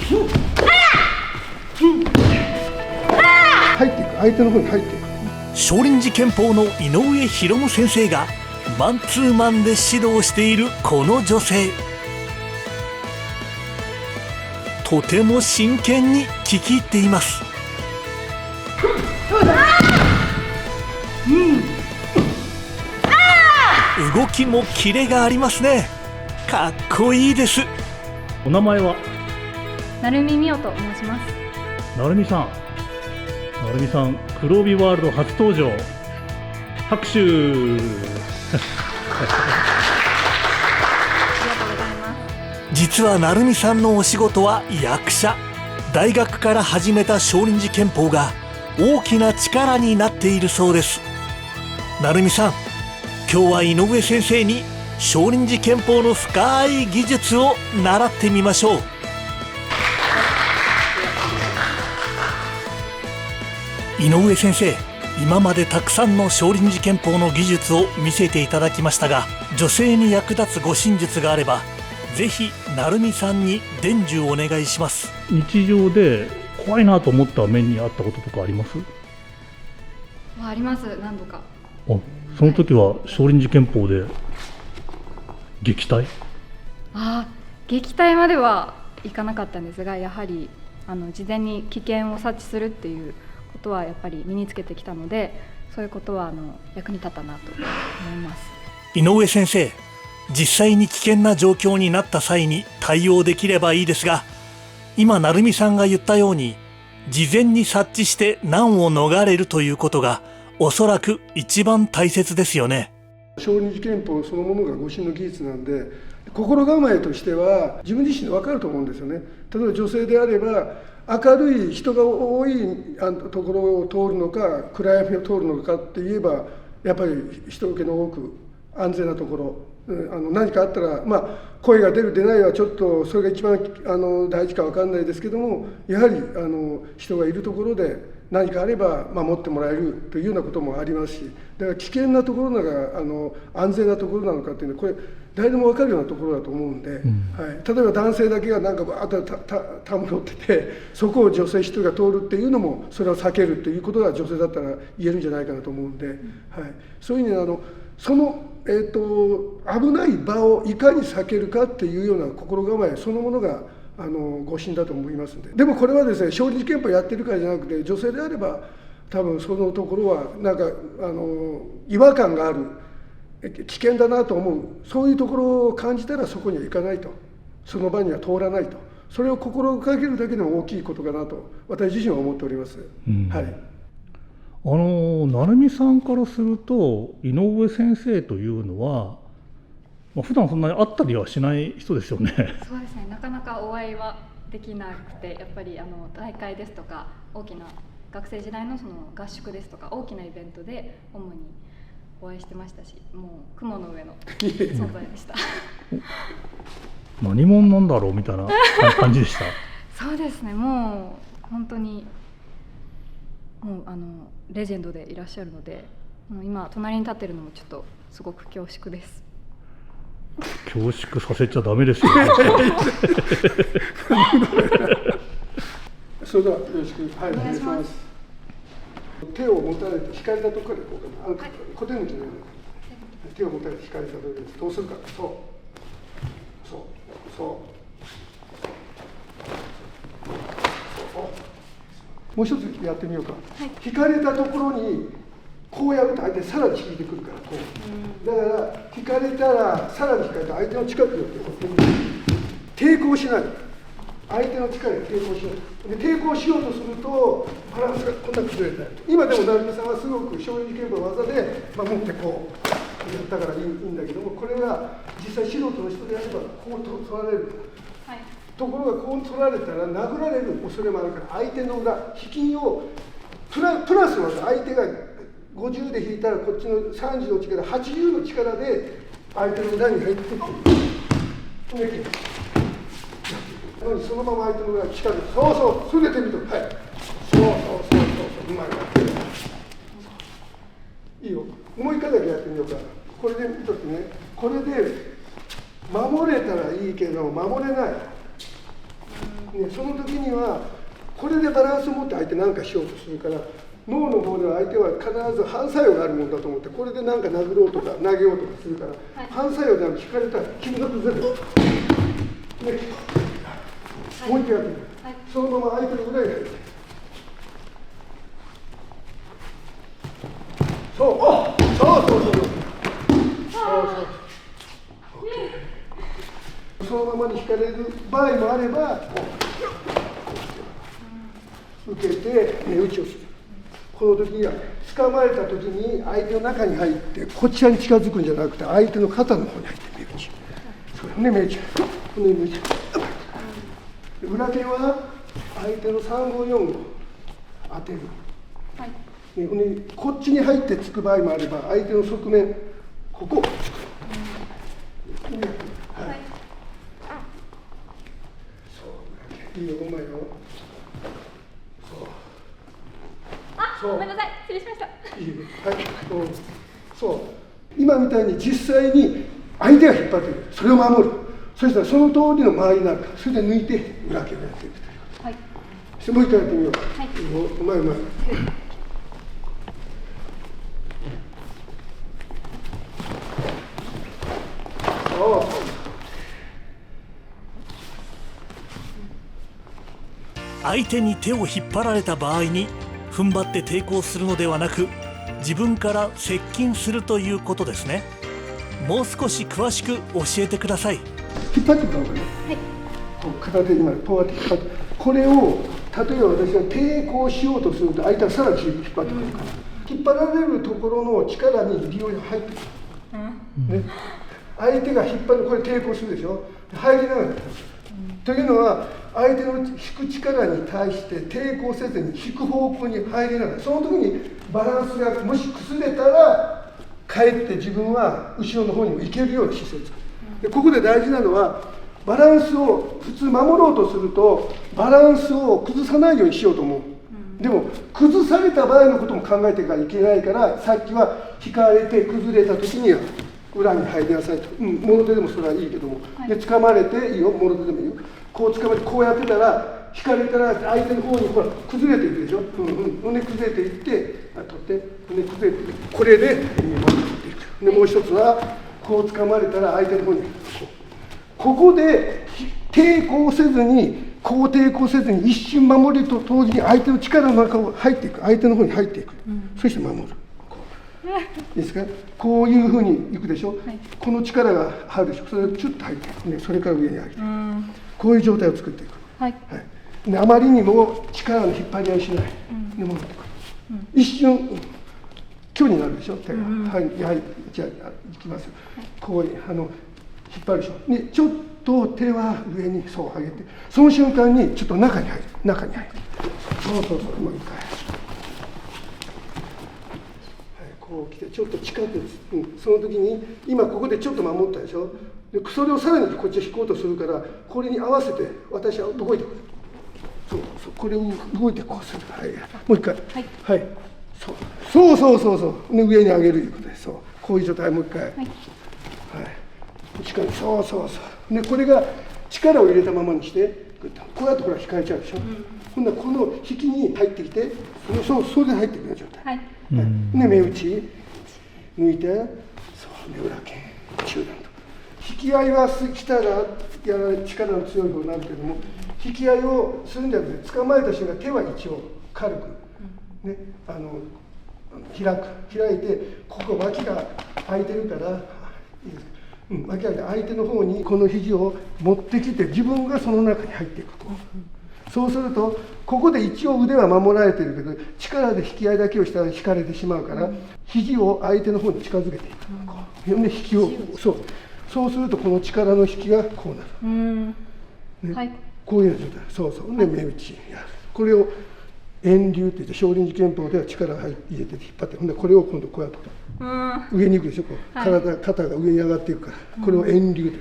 入っていく、相手の方に入っていく。少林寺拳法の井上博夢先生がマンツーマンで指導しているこの女性、とても真剣に聞き入っています。動きもキレがありますね。かっこいいです。お名前は？成海美代と申します。成海さん、黒帯ワールド初登場。拍手。ありがとうございます。実は成海さんのお仕事は役者。大学から始めた少林寺拳法が大きな力になっているそうです。成海さん、今日は井上先生に少林寺拳法の深い技術を習ってみましょう。井上先生、今までたくさんの少林寺拳法の技術を見せていただきましたが、女性に役立つご真術があればぜひ成海さんに伝授をお願いします。日常で怖いなと思った面にあったこととかあります？あります、何度か。その時は少林寺拳法で撃退？撃退まではいかなかったんですが、やはり事前に危険を察知するっていうことはやっぱり身につけてきたので、そういうことは役に立ったなと思います。井上先生、実際に危険な状況になった際に対応できればいいですが、今成海さんが言ったように事前に察知して難を逃れるということがおそらく一番大切ですよね。少林寺拳法そのものが護身の技術なんで、心構えとしては自分自身で分かると思うんですよね。例えば女性であれば明るい人が多いところを通るのか暗闇を通るのかって言えば、やっぱり人気の多く安全なところ、何かあったら、声が出る出ないはちょっとそれが一番大事か分かんないですけども、やはり人がいるところで何かあれば守ってもらえるというようなこともありますし、だから危険なところなのか安全なところなのかっていうのはこれ誰でも分かるようなところだと思うんで、例えば男性だけがなんかバーッとたむろってて、そこを女性一人が通るっていうのもそれを避けるっていうことが女性だったら言えるんじゃないかなと思うんで、そういうふうにその危ない場をいかに避けるかっていうような心構えそのものが護身だと思いますんで。でもこれはですね、少林寺拳法やってるからじゃなくて、女性であれば多分そのところはなんか違和感がある、危険だなと思う、そういうところを感じたらそこには行かないと、その場には通らないと、それを心がけるだけでも大きいことかなと私自身は思っております。成海さんからすると井上先生というのは、普段そんなに会ったりはしない人ですよね。そうですね、なかなかお会いはできなくて、やっぱり大会ですとか大きな学生時代のその合宿ですとか大きなイベントで主にお会いしてましたし、もう雲の上の存在でした何者なんだろうみたいな感じでしたそうですね、もう本当にもうレジェンドでいらっしゃるので、もう今隣に立ってるのもちょっとすごく恐縮です。恐縮させちゃダメですよねそれではよろしくお願いします。手を持たれて引かれたところでこうかな、小手抜きのように手を持たれて引かれたところでどうするか、もう一つやってみようか。引かれたところにこうやると相手さらに引いてくるからこう、だから引かれたらさらに引かれた相手の近くに寄ってこう抵抗しない、相手の力に抵抗しないで、抵抗しようとするとバランスがこんな崩れたり、今でも成海さんはすごく少林拳法の技で守ってこうやったからいいんだけども、これは実際素人の人であればこう取られる、ところがこう取られたら殴られる恐れもあるから、相手の裏引きをプラスの技、相手が50で引いたらこっちの30の力80の力で相手の裏に入ってくる、そのまま相手の裏に近づく、それで手見とる、うまいいいよ、もう一回だけやってみようか。これで見とってね、これで守れたらいいけど守れない、ね、その時にはこれでバランスを持って相手なんかしようとするから、脳の方では相手は必ず反作用があるものだと思って、これでなんか殴ろうとか投げようとかするから、反作用で引かれたら傷が崩れる、ね、もう一回やってみる、そのまま相手の裏に入って、そう、そのままに引かれる場合もあれば、受けて目打ちをする。この時には捕まえた時に相手の中に入ってこちらに近づくんじゃなくて、相手の肩の方に入って目打ち、それ目打ち、目打ち。裏手は相手の3号4号当てる、こっちに入ってつく場合もあれば、相手の側面ここをつく、いいよ、うまいよ。ごめんなさい、失礼しました。いいよ、はい、そう。今みたいに実際に相手が引っ張ってる、それを守る。そしたらその通りの周りになるから、それで抜いて裏手をやっていくという。はい。そしてもう一回やってみよう。はい。うまい。相手に手を引っ張られた場合に踏ん張って抵抗するのではなく、自分から接近するということですね。もう少し詳しく教えてください。引っ張ってもらおうかね。はい。片手今こうやって引っ張って、これを例えば私が抵抗しようとすると相手はさらに引っ張ってくるから、引っ張られるところの力に利用が入ってくる。ね。相手が引っ張る、これ抵抗するでしょ。入りながら。というのは相手の引く力に対して抵抗せずに引く方向に入りながら、その時にバランスがもし崩れたらかえって自分は後ろの方にも行けるような姿勢です。でここで大事なのは、バランスを普通守ろうとするとバランスを崩さないようにしようと思う。でも崩された場合のことも考えていかないといけないから、さっきは引かれて崩れた時には裏に入りなさいと、もろ手でもそれはいいけども、で掴まれていいよ、もろ手でもいいよ、こう掴まれてこうやってたら引かれたら相手の方にほら崩れていくでしょ、骨崩れていって取って骨崩れていく、これで取っていく。でもう一つはこう掴まれたら相手の方にここで抵抗せずに、こう抵抗せずに一瞬守ると同時に相手の力の中を入っていく、相手の方に入っていく、そして守る。いいですか、こういうふうにいくでしょ、はい、この力が入るでしょ、それをチュッと入っていく、ね、それから上に上げていく、こういう状態を作っていく、はいはい、であまりにも力の引っ張り合いしない、で戻ってくる、一瞬距離になるでしょ、手が、はい、はい、じゃあいきますよ、こう引っ張るでしょ、でちょっと手は上にそう上げて、その瞬間にちょっと中に入る、そうもう一回。こう来てちょっと近くです、その時に今ここでちょっと守ったでしょ、でそれをさらにこっちへ引こうとするから、これに合わせて私は動いてくる、そうこれを動いてこうする、はい、もう一回、はい、そう、ね、上に上げるいうことです。そうこういう状態、もう一回、はい、力そうね、これが力を入れたままにして、こうやってほら引かれちゃうでしょ、ほんならこの引きに入ってきて、それで入ってくる状態、はい、で目打ち抜いて、そうね、裏剣中段と引き合いはしたら力の強い方になるけども、引き合いをするんじゃなくて、捕まえた瞬間手は一応軽く、ね、開いて、ここ脇が空いてるから、いいですか、脇が相手の方にこの肘を持ってきて、自分がその中に入っていくと。そうするとここで一応腕は守られてるけど、力で引き合いだけをしたら引かれてしまうから、肘を相手の方に近づけていく、で引きをそうするとこの力の引きがこうなる、ね、はい、こういう状態、そうで目打ちやる、これを遠流って言って、少林寺拳法では力を入れて引っ張って、ほんでこれを今度こうやって上に行くでしょ、こう肩が上に上がっていくから、これを遠流で、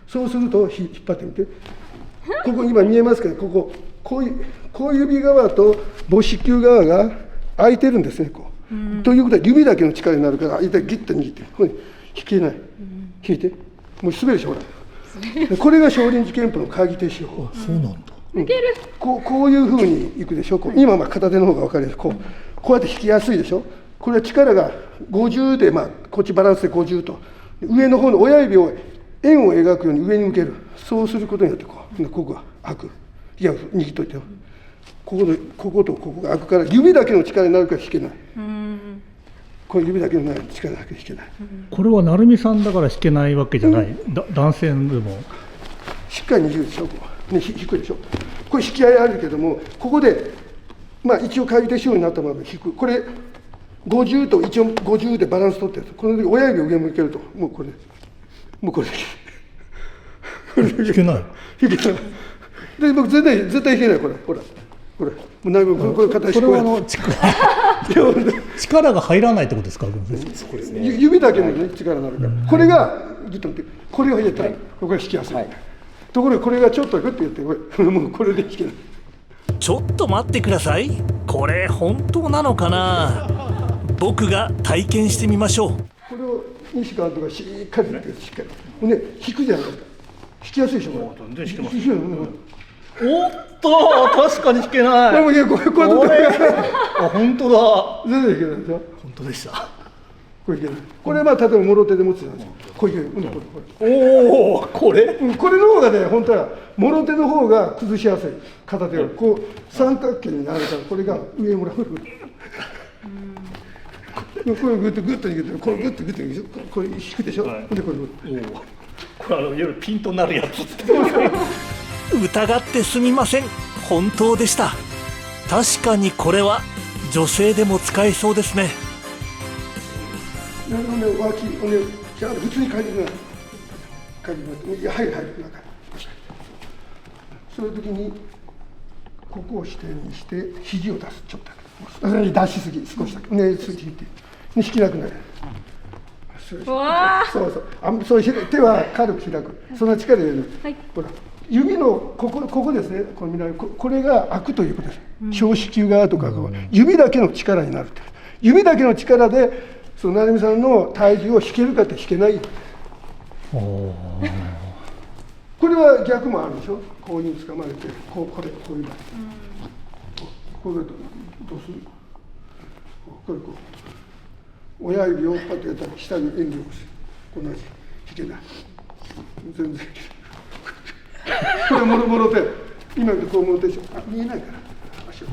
そうすると引っ張ってみて、ここ今見えますけど、こう指側と母子球側が空いてるんですね、こう、ということは指だけの力になるから、相手がギュッと握って、ここに引けない、引いて、もう滑るでしょ、ほら、これが少林寺拳法の鍵手手法。そうなんだ。抜ける。こういうふうにいくでしょ。今は片手の方が分かりやすい。こうやって引きやすいでしょ。これは力が50で、こっちバランスで50と、上の方の親指を円を描くように上に向ける。そうすることによってここが開く。いや、握っといてよ。こことここが開くから、指だけの力になるから引けない。これ指だけの力だけ引けない。これは成美さんだから引けないわけじゃない、男性でもしっかり握るでしょ。引くでしょ。これ引き合いあるけども、ここで一応回転しようになったまま引く。これ50と一応50でバランス取ってる。この時親指を上向けるともうこれで引けない。引けない。で僕絶対引けない。これほらもうなんかこれ形それは力が入らないってことですか。そうですね。指だけの、力になるから、これがギュッと持ってこれを入れたら、これ引きやすい。ところがこれがちょっとグッと言ってもうこれで引けない。ちょっと待ってください。これ本当なのかな。僕が体験してみましょう。これを西監督がしっかりやってしっかり引くじゃないですか。引きやすいでしょ。全然引けます。引くよ。おっと確かに引けない。これもこれあ、本当だ。全然引けないでしょ。本当でした。これいけない。これ例えばもろ手で持つじゃないですか。これいける。おお、これこれの方がね、本当はもろ手の方が崩しやすい。片手をこう三角形になるから、これが上もらう。これグッと握って、これグッと握って、これ引くでしょ。でこれ夜ピンとなるやつ。疑ってすみません。本当でした。確かにこれは女性でも使えそうですね。脇じゃあ普通に書いてください。はいそういう時にここを支点にして肘を出す。ちょっとだけ出しすぎ少しだけ数字引いて引きなくなる。そう手は軽く開く。そんな力入れる。ほら指のここですね。これが開くということです。小子宮側とか指だけの力になるって。指だけの力で成美さんの体重を引けるかって引けない。これは逆もあるでしょ。こういうに掴まれてこういう場合これどうする。これ親指をパッとやったら下に遠慮する。同じ引けない。全然これもろ手。今こうもろ手でしょ。見えないから足を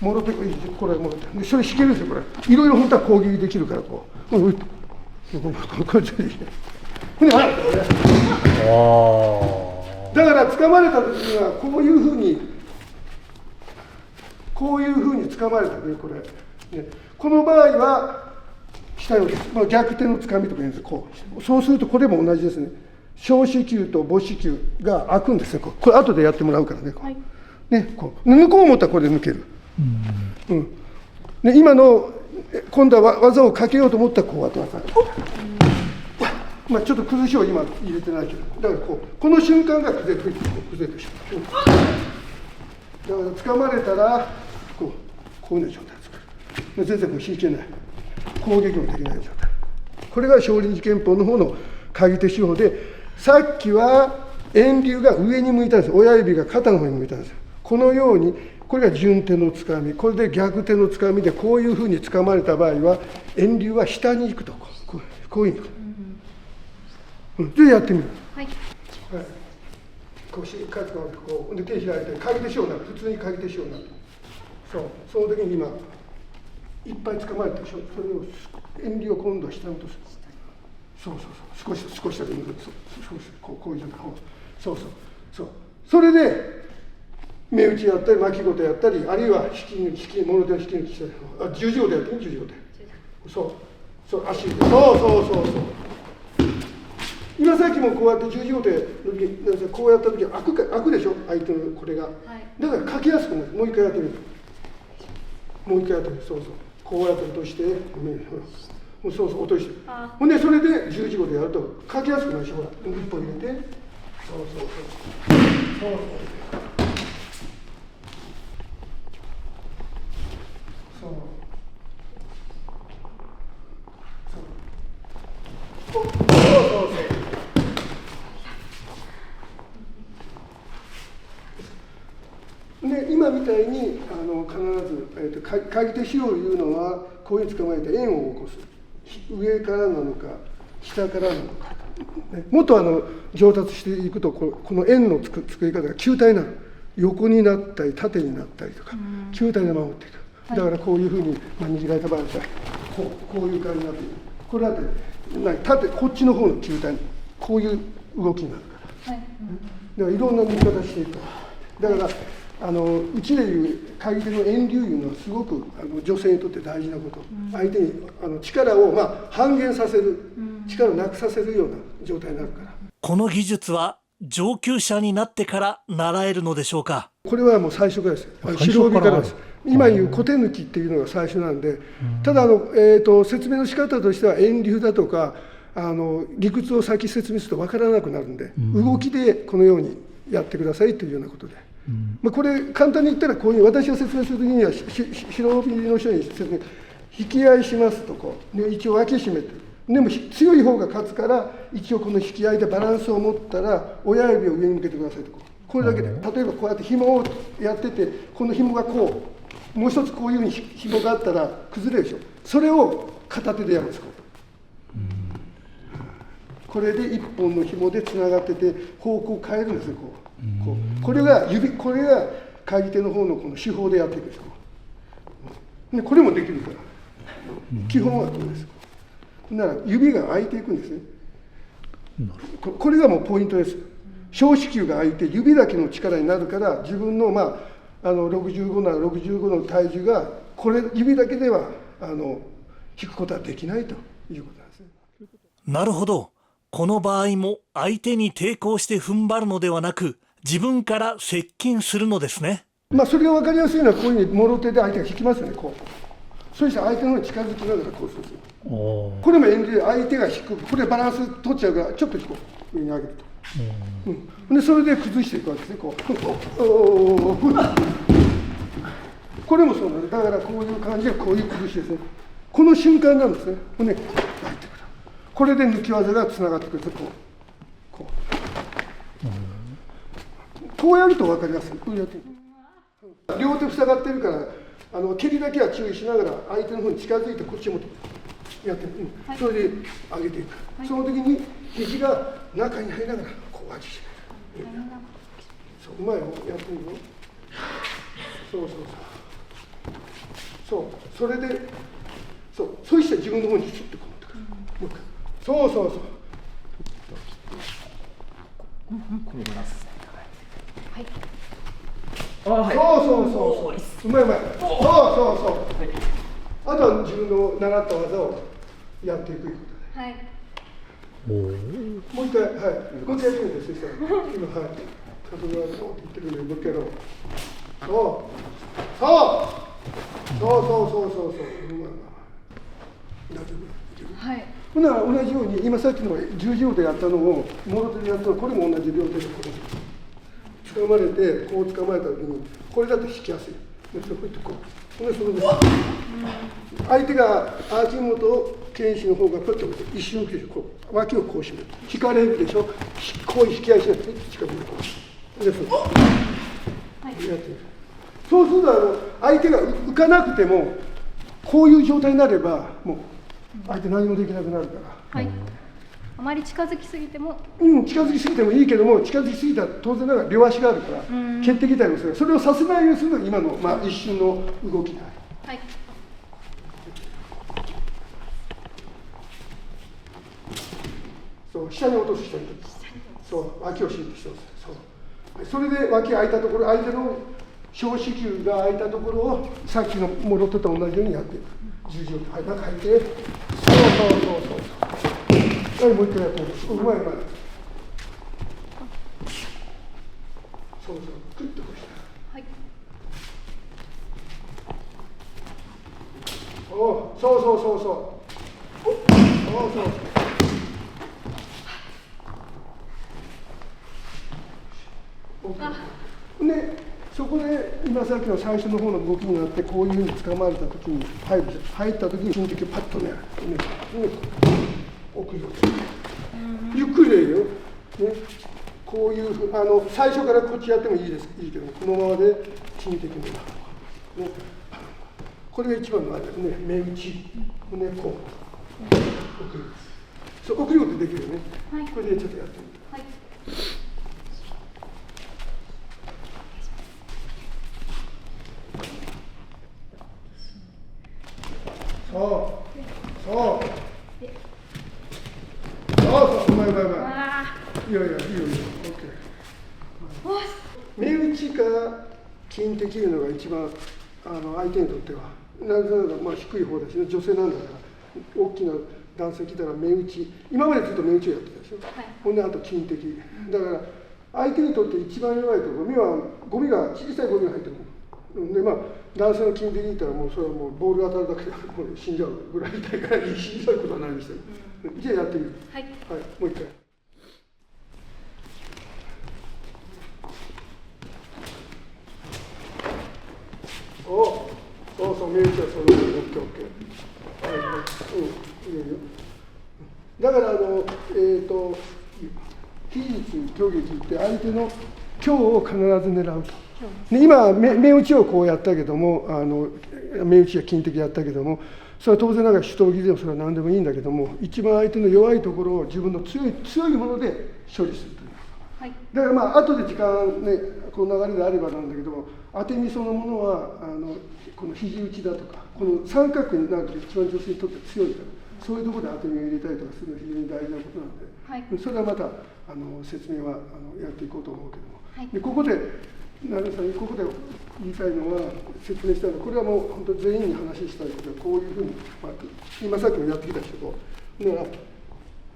もろ手、これもろ手。それ引けるんですよ。これいろいろ本当は攻撃できるからこうこれでいい。だから掴まれた時にはこういうふうに掴まれたね。これこの場合は下より、逆手の掴みとか言うんです。そうするとこれも同じですね。小子宮と母子宮が開くんですよ。これ後でやってもらうからね。抜こう思ったらこれで抜ける。今の今度は技をかけようと思ったらこうやってください。ちょっと崩しを今入れてないけど、だからこの瞬間が崩れてしまう。だから掴まれたらこういうような状態です。全然もう引けない。攻撃もできない状態。これが少林寺拳法の方の鍵手手法で、さっきは遠流が上に向いたんです。親指が肩の方に向いたんです。このようにこれが順手のつかみ、これで逆手のつかみでこういうふうにつかまれた場合は遠流は下に行くとこういうふうにでやってみる。こうしっかりこうで手開いて鍵手手法になる。普通に鍵手手法になる。その時に今いっぱいつかまれたでしょ。それを遠流を今度は下に落とす。少しだけ戻る。こういう状態。それで目打ちやったり巻きごとやったり、あるいは引き物手の引き抜きしたり、十字碁でやってみ、十字碁で。足で。今さっきもこうやって十字碁でこうやった時開くでしょ。相手のこれが。だからかけやすくなる。もう一回やってみる。こうやって落として、落として。ほんでそれで十字碁でやるとかけやすくなるでしょ。ほら、一歩入れて。で今みたいに必ず、鍵手使用というのはこういう捕まえて円を起こす、上からなのか下からなのか、もっと上達していくとこの円の作り方が球体になる、横になったり縦になったりとか、球体で守っていく。だからこういうふうに、握られた場合はこういう感じになっている。これだって縦こっちの方の球体、こういう動きになるから、だからいろんな見方していく。だからうちでいう鍵手の遠流いうのはすごく女性にとって大事なこと、相手に力を半減させる、力をなくさせるような状態になるから。この技術は上級者になってから習えるのでしょうか。これはもう最初からです。白帯からです。今言う小手抜きっていうのが最初なんで、ただ説明の仕方としては遠流だとか理屈を先説明すると分からなくなるんで、動きでこのようにやってくださいというようなことで、これ簡単に言ったらこういう私が説明するときには白帯の人に説明、引き合いしますとで一応脇締めて、でも強い方が勝つから一応この引き合いでバランスを持ったら親指を上に向けてくださいと、これだけで、例えばこうやって紐をやっててこの紐がこう、もう一つこういうふうに紐があったら崩れるでしょ、それを片手でやるんです。これで一本の紐でつながってて方向を変えるんですよ。これが鍵手の方のこの手法でやっていくんです。でこれもできるから、基本はこうです。なら指が開いていくんですね。これがもうポイントです。小指球が開いて指だけの力になるから、自分の65なら65の体重がこれ指だけでは引くことはできないということなんですね。なるほど。この場合も相手に抵抗して踏ん張るのではなく、自分から接近するのですね。それが分かりやすいのはこういうふうにもろ手で相手が引きますよね。そうしたら相手の方に近づきながらこうするんですよ。これも遠慮で相手が引く、これバランス取っちゃうからちょっと上に上げると、でそれで崩していくわけですね。これもそうなんです。だからこういう感じでこういう崩しですね。この瞬間なんですね。入ってくる。これで抜き技がつながってくるんです。こうやると分かりやすい。こうやって両手塞がってるから蹴りだけは注意しながら相手の方に近づいてこっち持ってやってる、それで上げていく、その時に肘が中に入りながらこう脇締める、そううまいよ、やってみるよ。それでそうしたら自分の方にシュッとこう持ってくる、もう一回そうこのバランスですね。うまい、あとは自分の習った技をやっていくということで、もう一回やってみて、そしたら今加藤が言ってるんでもう一回やろう。ほんなら同じように今さっきの十字路でやったのをもろ手でやったの、これも同じ両手で掴まれて、こう掴まれた時にこれだと引きやすい。それで相手が秋元健士の方がプッと一瞬受けて脇をこう締める、引かれるでしょ、こう引き合いしなくて近くにこうでやってみる。そうすると相手が浮かなくてもこういう状態になればもう相手何もできなくなるから、あまり近づきすぎても近づきすぎてもいいけども、近づきすぎたら当然ながら両足があるから蹴ってきたりもする。それをさせないようにするのが今の、一瞬の動きだ。下に落とす、下に落とす、脇をシュッとしてます。それで脇開いたところ、相手の小指球が開いたところをさっきのもろ手と同じようにやっていく。十字を中入って、もう一回やってみます。うまい。クッとこうした。でそこで今さっきの最初の方の動きになってこういうふうに掴まれた時に入った時に金的をパッとね置くようにゆっくりでいいよ、こういうふう最初からこっちやってもいいけどこのままで金的な、ね、これが一番のあれですね、目打ち、胸こう、送ります。そう、送ることできるよね。はい、これでちょっとやってみて。はい、そう、そう、そう、うまい。いいよ、オッケー。目打ちか金的いうのが一番相手にとっては、なんとなくまあ低い方だし、女性なんだから、大きな男性来たら目打ち、今までずっと目打ちをやってたでしょ。はい、ほんであと金的。だから相手にとって一番弱いところ、目はゴミが小さいゴミが入ってる。でまあ男性の金的に言ったらもうそれはもうボール当たるだけでもう死んじゃうぐらい痛いから死んじゃうことはないにしてる。じゃあやってみる。はい、もう一回。そう、目打ちはそういうの。オッケー。いいよ。だから技術、虚撃って相手の強を必ず狙うと。で今目打ちをこうやったけども、目打ちや金的やったけども、それは当然ながら手刀技でもそれは何でもいいんだけども、一番相手の弱いところを自分の強いもので処理するという。はい、だからまあ後で時間ね、この流れであればなんだけども、当て身そのものはこの肘打ちだとか、この三角になると一番女性にとって強いから、そういうところで当て身を入れたりとかするのは非常に大事なことなんで、はい、それはまた説明はやっていこうと思うけども、はい、でここで成美さんにここで言いたいのは、説明したいのは、これはもう本当全員に話したいことはこういうふうに、今さっきもやってきたけど、だから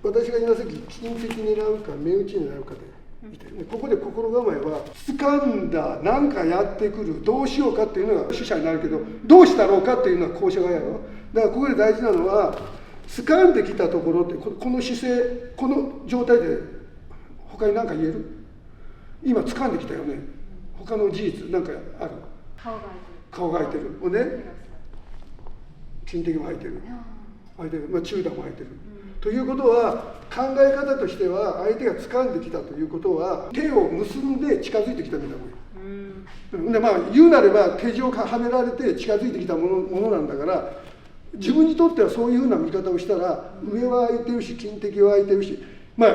私が今さっき金的に狙うか目打ちに狙うかで見て、ここで心構えは掴んだ、何かやってくる、どうしようかっていうのが主者になるけど、どうしたろうかっていうのは後者がやろ。だからここで大事なのは、掴んできたところってこの姿勢、この状態で他に何か言える？今掴んできたよね。他の事実何かある？顔が開いてる。もうね、金的も開いてる。中段も開いてる。ということは、考え方としては、相手が掴んできたということは、手を結んで近づいてきたみたいなもんよ。でまあ言うなれば手錠がはめられて近づいてきたものなんだから、自分にとってはそういうふうな見方をしたら、上は空いてるし金的は空いてるし、まあ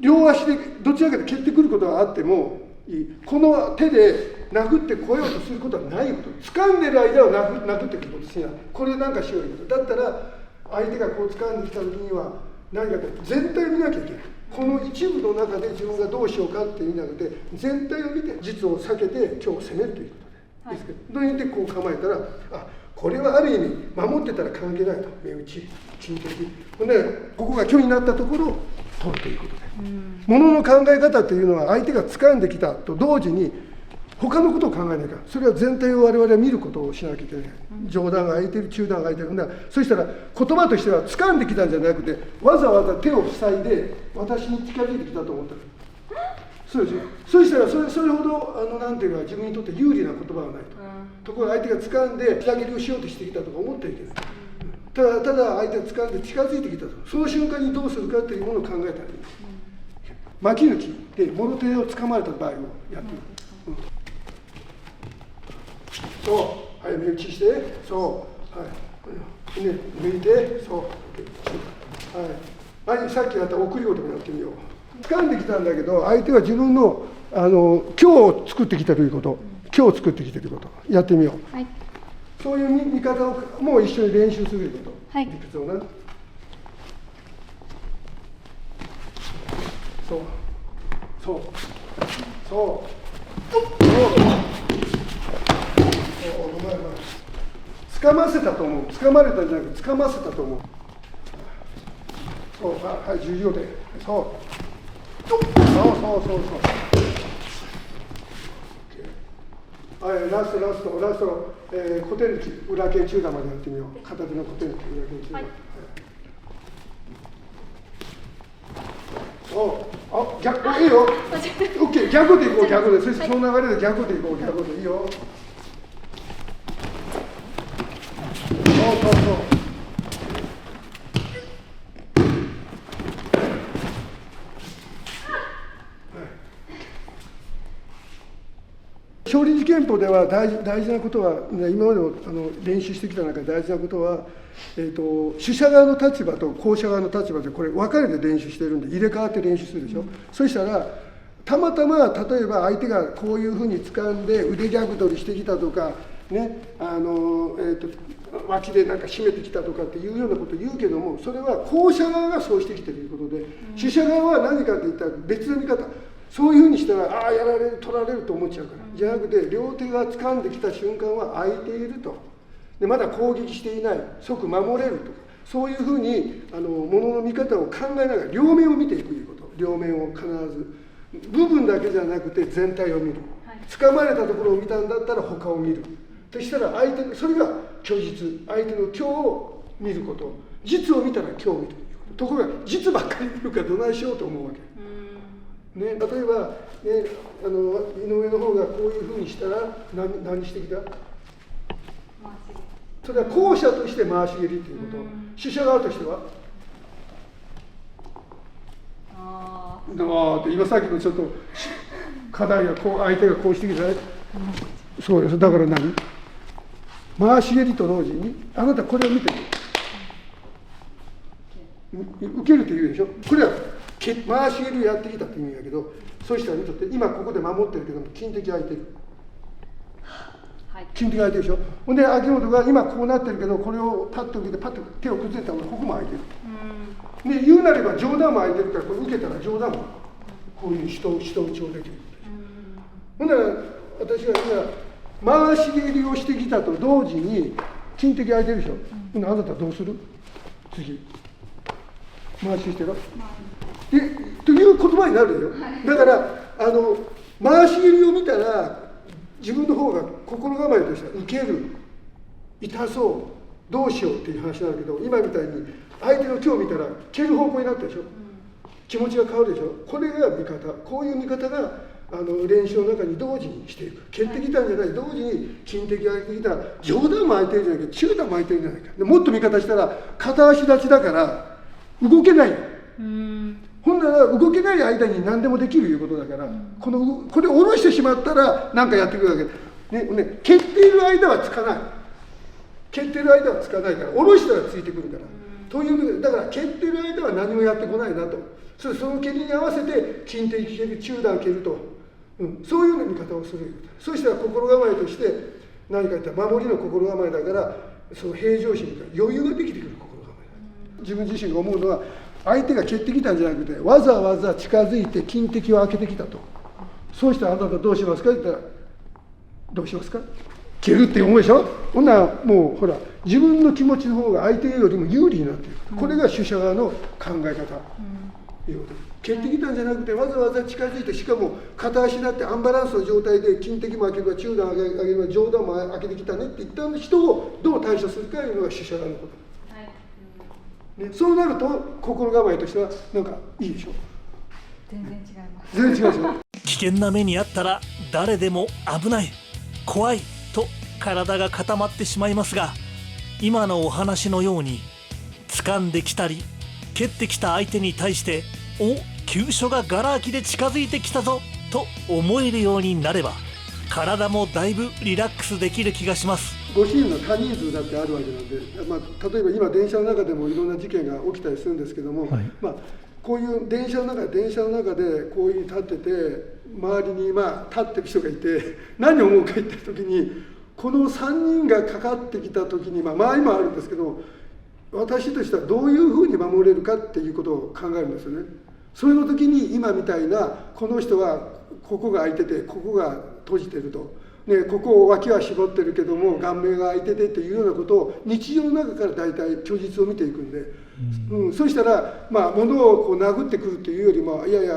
両足でどちらかで蹴ってくることがあってもいい。この手で殴ってこようとすることはないこと。掴んでる間は殴ってくることしない。これなんかしようよ。だったら相手がこう掴んできた時には何か全体を見なきゃいけない。この一部の中で自分がどうしようかっていうんじゃなくて、全体を見て実を避けて今日を攻めるということで、ですけど、どうやってこう構えたら、これはある意味守ってたら関係ないと。目打ち、金的。でここが虚になったところを取るということで、物の考え方というのは相手が掴んできたと同時に他のことを考えないから、それは全体を我々は見ることをしなきゃいけない。上段が空いてる、中段が空いてる。そしたら言葉としては掴んできたんじゃなくて、わざわざ手を塞いで私に近づいてきたと思ったる。そうですよ。そしたらそれほどなんていうか自分にとって有利な言葉はないと。ところが相手が掴んで下切りをしようとしてきたとか思ってはいけない。ただ相手が掴んで近づいてきたと。その瞬間にどうするかというものを考えたらいい。巻き抜きで物手を掴まれた場合をやってみる。そう、はい、目打ちして、そう、はい、ね、抜いて、そう、はい、さっきやった送り事もやってみよう。掴んできたんだけど、相手は自分の今日を作ってきたということ、今日作ってきてということ、やってみよう。はい、そういう見方をもう一緒に練習するということ、はい、理屈をな。そう、そう、そう。掴ませたと思う。掴まれたんじゃなくて掴ませたと思う。そう、はい、重要で。そう。そう。はい、ラスト、小手抜き、裏剣中段までやってみよう。片手の小手抜き、裏剣中段。はい、そう。逆、いいよ。オッケー、逆でいこう、逆で。そしてその流れで逆でいこう、逆でいいよ。そう。少林寺拳法では大事なことは、今までも練習してきた中で大事なことは、主者側の立場と後者側の立場でこれ分かれて練習してるんで、入れ替わって練習するでしょ。そしたらたまたま例えば相手がこういうふうに掴んで腕逆取りしてきたとかね、脇でなんか締めてきたとかっていうようなことを言うけども、それは後者側がそうしてきているということで、主者側は何かっていったら別の見方、そういうふうにしたらああやられる取られると思っちゃうから、じゃなくて両手が掴んできた瞬間は空いていると、でまだ攻撃していない、即守れるとか、そういうふうに物の見方を考えながら両面を見ていくということ、両面を必ず部分だけじゃなくて全体を見る、掴まれたところを見たんだったら他を見る、そしたらそれが虚実、相手の虚を見ること、実を見たら虚を見るところが、実ばっかり見るからどないしようと思うわけ。ね、例えば、ね、井上の方がこういうふうにしたら何してきた？それは後者として回し蹴りということ、主者側としては今さっきのちょっと課題がこう相手がこうしてきたね、そうです。だから何？回し蹴りと同時にあなたこれを見て受けるって言うでしょ。これは回し蹴りをやってきたって意味だけど、そうしたら見とって今ここで守ってるけども金敵空いてる、金敵空いてるでしょ。ほんで秋元が今こうなってるけど、これをパッと受けてパッと手を崩れたらここも空いてる、で言うなれば上段も空いてるから、これ受けたら上段もこういう下打ちをできる。ほんなら私が今回し蹴りをしてきたと同時に金敵空いてるでしょ。ほんならあなたどうする？次回ししてろという言葉になるよ。だから回し蹴りを見たら自分の方が心構えとしては受ける、痛そう、どうしようっていう話なんだけど、今みたいに相手の今日見たら蹴る方向になったでしょ。気持ちが変わるでしょ。これが見方、こういう見方が練習の中に同時にしていく。蹴ってきたんじゃない、同時に金敵が来たら上段も空いてるじゃないか、中段も空いてるじゃないか。でもっと見方したら片足立ちだから動けない。ほんなら動けない間に何でもできるいうことだから、これを下ろしてしまったら何かやってくるわけ、ね、蹴っている間はつかない、蹴っている間はつかないから、下ろしたらついてくるから、というだから蹴っている間は何もやってこないなと、その蹴りに合わせて金敵蹴る、中段蹴ると、そういうような見方をする。そうしたら心構えとして何か言ったら守りの心構えだから、その平常心とか余裕ができてくる心構えだ。自分自身が思うのは、相手が蹴ってきたんじゃなくて、わざわざ近づいて金敵を開けてきたと。そうしたらあなたどうしますかって言ったら、どうしますか？蹴るって思うでしょ。ほんならもうほら、自分の気持ちの方が相手よりも有利になっている。これが主者側の考え方、いうこと。蹴ってきたんじゃなくて、わざわざ近づいて、しかも片足になってアンバランスの状態で金敵も開ければ中段開ければ上段も開けてきたねって言った人をどう対処するかいうのが主者側のこと。ね、そうなると心構えとしてはなんかいいでしょ。全然違います。全然違うでしょ。危険な目にあったら誰でも危ない、怖いと体が固まってしまいますが、今のお話のように掴んできたり蹴ってきた相手に対して急所がガラ空きで近づいてきたぞと思えるようになれば、体もだいぶリラックスできる気がします。ご主人の多人数だってあるわけなんで、例えば今電車の中でもいろんな事件が起きたりするんですけども、こういう電車の中でこういう立ってて、周りに立ってる人がいて、何を思うか言った時に、この3人がかかってきた時に、周りもあるんですけど、私としてはどういうふうに守れるかっていうことを考えるんですよね。それの時に今みたいな、この人はここが開いててここが閉じてると、ね、ここを脇は絞ってるけども顔面が開いててっていうようなことを日常の中から大体虚実を見ていくんで、そうしたら物をこう殴ってくるというよりも、いやいや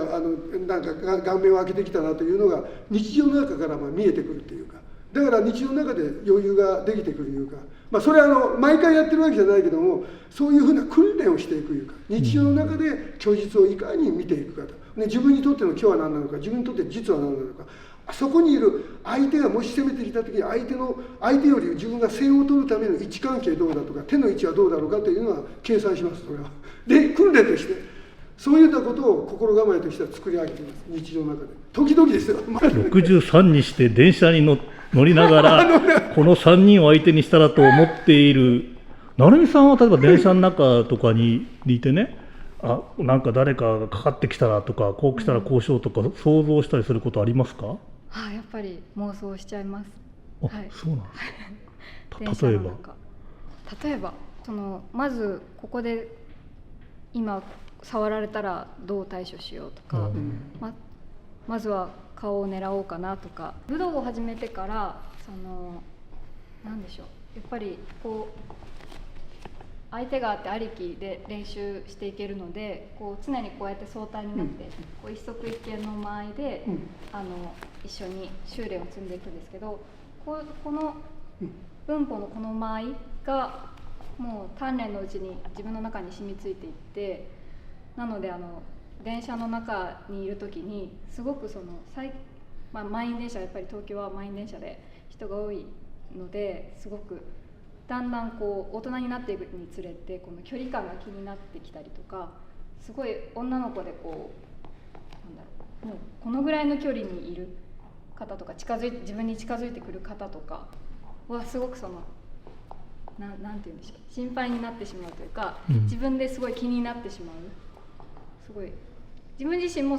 なんか顔面を開けてきたなというのが日常の中から見えてくるっていうか、だから日常の中で余裕ができてくるいうか、それは毎回やってるわけじゃないけども、そういうふうな訓練をしていくいうか、日常の中で虚実をいかに見ていくかと、自分にとっての虚は何なのか、自分にとって実は何なのか、そこにいる相手がもし攻めてきた時に相手より自分が先を取るための位置関係どうだとか、手の位置はどうだろうかというのは計算します。それはで訓練としてそういったことを心構えとしては作り上げています、日常の中で。時々ですよ。63にして電車に乗りながらこの3人を相手にしたらと思っている成美さんは、例えば電車の中とかにいてね、なんか誰かがかかってきたらとか、こう来たらこうしようとか想像したりすることありますか？やっぱり妄想しちゃいます。そうなんですか。例えばまずここで今触られたらどう対処しようとか、まずは顔を狙おうかなとか、武道を始めてからなんでしょう、やっぱりこう相手があってありきで練習していけるので、こう常にこうやって相対になって、こう一足一見の間合いで、一緒に修練を積んでいくんですけど、この文法のこの間合いがもう鍛錬のうちに自分の中に染みついていって、なので電車の中にいる時にすごく満員電車、やっぱり東京は満員電車で人が多いので、すごくだんだんこう大人になっていくにつれてこの距離感が気になってきたりとか、すごい女の子でこうもうこのぐらいの距離にいる方とか、自分に近づいてくる方とかはすごくなんて言うんでしょう、心配になってしまうというか、自分ですごい気になってしまう。すごい自分自身も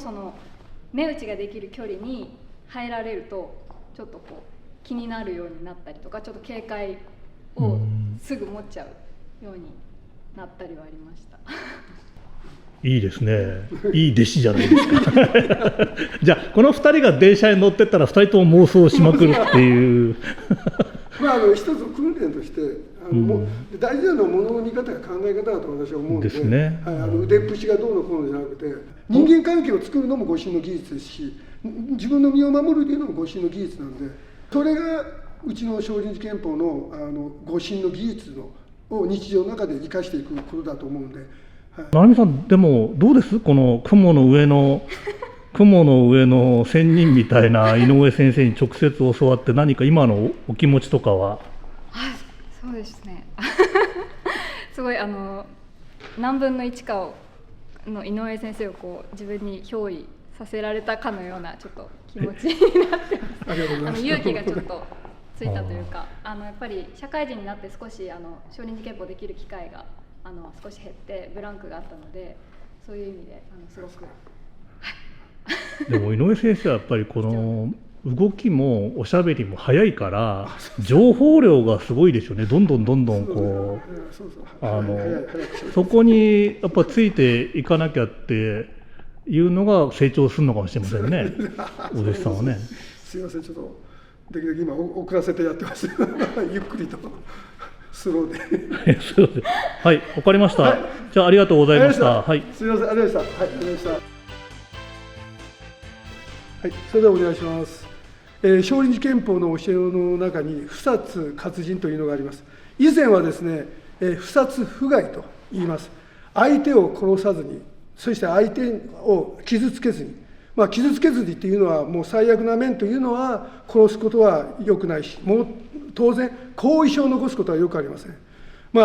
目打ちができる距離に入られるとちょっとこう気になるようになったりとか、ちょっと警戒をすぐ持っちゃうようになったりはありました。いいですね。いい弟子じゃないですか。じゃあこの2人が電車に乗ってったら2人とも妄想しまくるっていう。一つ訓練として大事なのは物の見方や考え方だと私は思うので、ですね。腕っぷしがどうのこうのじゃなくて、人間関係を作るのも護身の技術ですし、自分の身を守るというのも護身の技術なので、それがうちの少林寺拳法の護身の技術を日常の中で生かしていくことだと思うので。成美さん、でもどうです？この雲の上の仙人みたいな井上先生に直接教わって、何か今のお気持ちとかは？そうですね。すごい何分の1かの井上先生をこう自分に憑依させられたかのようなちょっと気持ちになってます。勇気がちょっとついたというか、やっぱり社会人になって少し少林寺拳法できる機会が少し減ってブランクがあったので、そういう意味ですごく。でも井上先生はやっぱりこの動きもおしゃべりも早いから情報量がすごいですよね。どんどんこうそこにやっぱついていかなきゃっていうのが成長するのかもしれませんね。お弟子さんはね。すいません、ちょっとできるだけ今遅らせてやってます。ゆっくりとスローで。はい、わかりました。はい、じゃあありがとうございました。はい。すみません、ありがとうございました。はい、ありがとうございました。はい、それではお願いします。少林寺拳法の教えの中に不殺活人というのがあります。以前はですね、不殺不害と言います。相手を殺さずに、そして相手を傷つけずに、傷つけずにっていうのはもう最悪な面というのは殺すことは良くないし、もう当然後遺症を残すことはよくありません。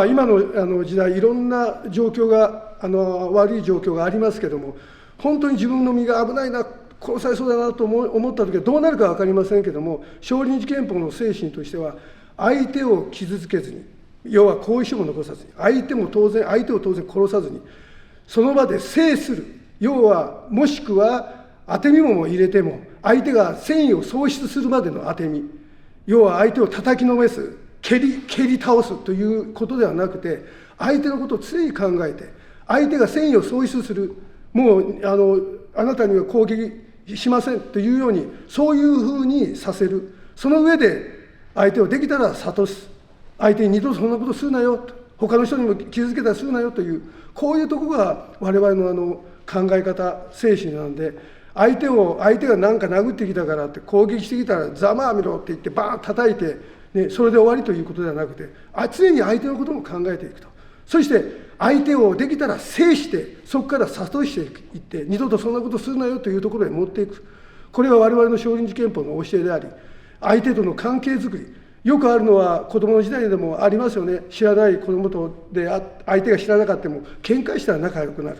今の時代いろんな状況が悪い状況がありますけども、本当に自分の身が危ないな、殺されそうだなと思った時はどうなるか分かりませんけども、少林寺拳法の精神としては相手を傷つけずに、要は後遺症を残さずに、相手を当然殺さずに、その場で制する、要はもしくは当て身も入れても相手が戦意を喪失するまでの当て身、要は相手を叩きのめす、蹴り倒すということではなくて、相手のことを常に考えて、相手が戦意を喪失する、もうあなたには攻撃しませんというように、そういうふうにさせる。その上で相手をできたら諭す、相手に二度とそんなことするなよと、他の人にも傷つけたりするなよという、こういうところが我々の考え方、精神なんで、相手が何か殴ってきたからって攻撃してきたらざまあみろって言ってバーン叩いて、それで終わりということではなくて、常に相手のことも考えていくと。そして相手をできたら制して、そこから諭していって、二度とそんなことするなよというところへ持っていく。これは我々の少林寺拳法の教えであり、相手との関係づくり、よくあるのは子供の時代でもありますよね。知らない子供とで相手が知らなかったも喧嘩したら仲良くなる。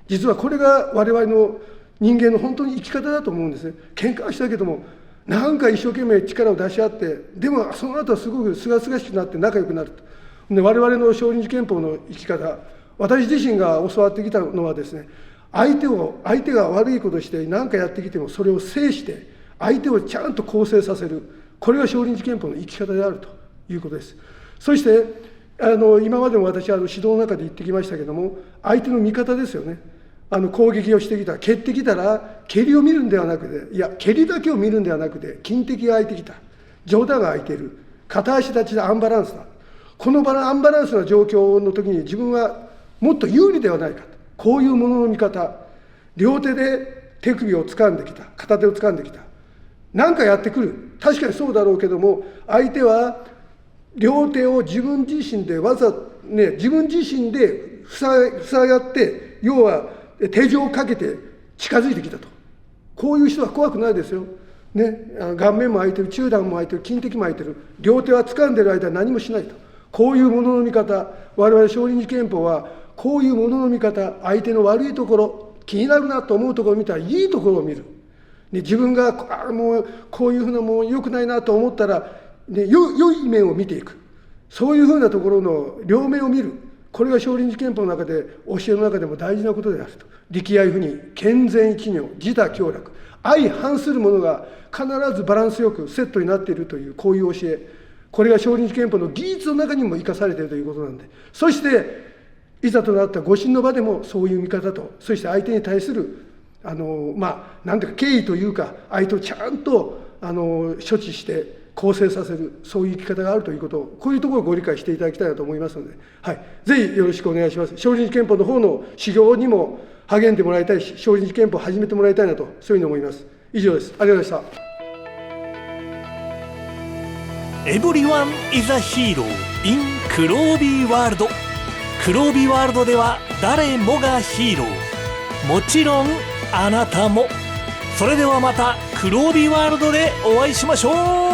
実はこれが我々の人間の本当に生き方だと思うんですね。喧嘩はしたけども、なんか一生懸命力を出し合って、でもその後はすごくすがすがしくなって仲良くなると。で我々の少林寺拳法の生き方、私自身が教わってきたのはですね、相手が悪いことして何かやってきてもそれを制して相手をちゃんと構成させる、これが少林寺拳法の生き方であるということです。そして今までも私は指導の中で言ってきましたけども、相手の味方ですよね。攻撃をしてきた、蹴ってきたら蹴りを見るんではなくて、いや蹴りだけを見るんではなくて、金敵が空いてきた、上段が空いている、片足立ちでアンバランスだ、このアンバランスな状況の時に自分はもっと有利ではないか、こういうものの見方、両手で手首を掴んできた、片手を掴んできた、何かやってくる、確かにそうだろうけども、相手は両手を自分自身で自分自身で塞がって、要は手錠をかけて近づいてきたと。こういう人は怖くないですよ。ね、顔面も開いてる、中段も開いてる、金敵も開いてる、両手は掴んでる間は何もしないと。こういうものの見方、我々少林寺拳法はこういうものの見方、相手の悪いところ、気になるなと思うところを見たらいいところを見る。で自分がもうこういうふうなもう良くないなと思ったら、良い面を見ていく。そういうふうなところの両面を見る。これが少林寺拳法の中で、教えの中でも大事なことであると。力愛不二、健全一如、自他協楽、相反するものが必ずバランスよくセットになっているという、こういう教え、これが少林寺拳法の技術の中にも生かされているということなんで、そしていざとなった護身の場でもそういう見方と、そして相手に対するなんていうか敬意というか、相手をちゃんと処置して構成させる、そういう生き方があるということを、こういうところをご理解していただきたいなと思いますので、はい、ぜひよろしくお願いします。少林寺拳法の方の修行にも励んでもらいたいし、少林寺拳法を始めてもらいたいなと、そういうふうに思います。以上です。ありがとうございました。Everyone is a hero in 黒帯ワールド。黒帯ワールドでは誰もがヒーロー。もちろんあなたも。それではまた黒帯ワールドでお会いしましょう。